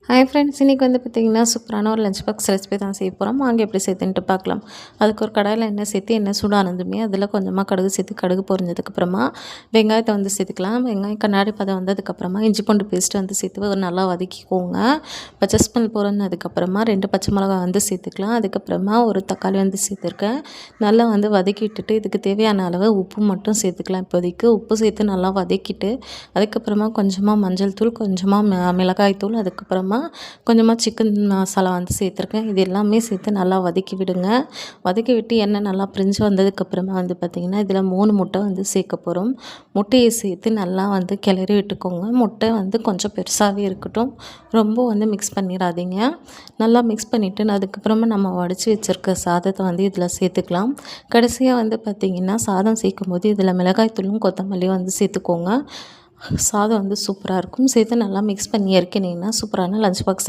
Hi friends, இன்றைக்கி வந்து பார்த்திங்கன்னா சூப்பரான ஒரு லஞ்ச் பாக்ஸ் ரெசிபி தான் செய்ய போகிறோம். வாங்க எப்படி சேர்த்துன்ட்டு பார்க்கலாம். அதுக்கு ஒரு கடாயில் எண்ணெய் சேர்த்து எண்ணெய் சூடானதுமே அதில் கொஞ்சமாக கடுகு சேர்த்து கடுகு பொரிஞ்சதுக்கப்புறமா வெங்காயத்தை வந்து சேர்த்துக்கலாம். வெங்காயம் கண்ணாடி பதம் வந்ததுக்கப்புறமா இஞ்சி பூண்டு பேஸ்ட்டு வந்து சேர்த்து நல்லா வதக்கிக்கோங்க. பச்சை ஸ்மெல் போகிறதுக்கப்புறமா 2 பச்சை மிளகாய் வந்து சேர்த்துக்கலாம். அதுக்கப்புறமா ஒரு தக்காளி வந்து சேர்த்துருக்கேன். நல்லா வந்து வதக்கி விட்டுட்டு இதுக்கு தேவையான அளவு உப்பு மட்டும் சேர்த்துக்கலாம். இப்போதைக்கு உப்பு சேர்த்து நல்லா வதக்கிட்டு அதுக்கப்புறமா கொஞ்சமாக மஞ்சள் தூள், கொஞ்சமாக மிளகாய் தூள், அதுக்கப்புறமா கொஞ்சமாக சிக்கன் மசாலா வந்து சேர்த்துருக்கேன். இது எல்லாமே சேர்த்து நல்லா வதக்கி விடுங்க. வதக்கி விட்டு எண்ணெய் நல்லா பிரிஞ்சு வந்ததுக்கப்புறமா வந்து பார்த்திங்கன்னா இதில் 3 முட்டை வந்து சேர்க்க போகிறோம். முட்டையை சேர்த்து நல்லா வந்து கிளறி விட்டுக்கோங்க. முட்டை வந்து கொஞ்சம் பெருசாகவே இருக்கட்டும், ரொம்ப வந்து மிக்ஸ் பண்ணிடாதீங்க. நல்லா மிக்ஸ் பண்ணிவிட்டு அதுக்கப்புறமா நம்ம வடித்து வச்சுருக்க சாதத்தை வந்து இதில் சேர்த்துக்கலாம். கடைசியாக வந்து பார்த்திங்கன்னா சாதம் சேர்க்கும்போது இதில் மிளகாய் தூளும் கொத்தமல்லியும் வந்து சேர்த்துக்கோங்க. சாதம் வந்து சூப்பராக இருக்கும். சேர்த்து நல்லா மிக்ஸ் பண்ணி இறக்கினீங்கன்னா சூப்பரான லஞ்ச் பாக்ஸ்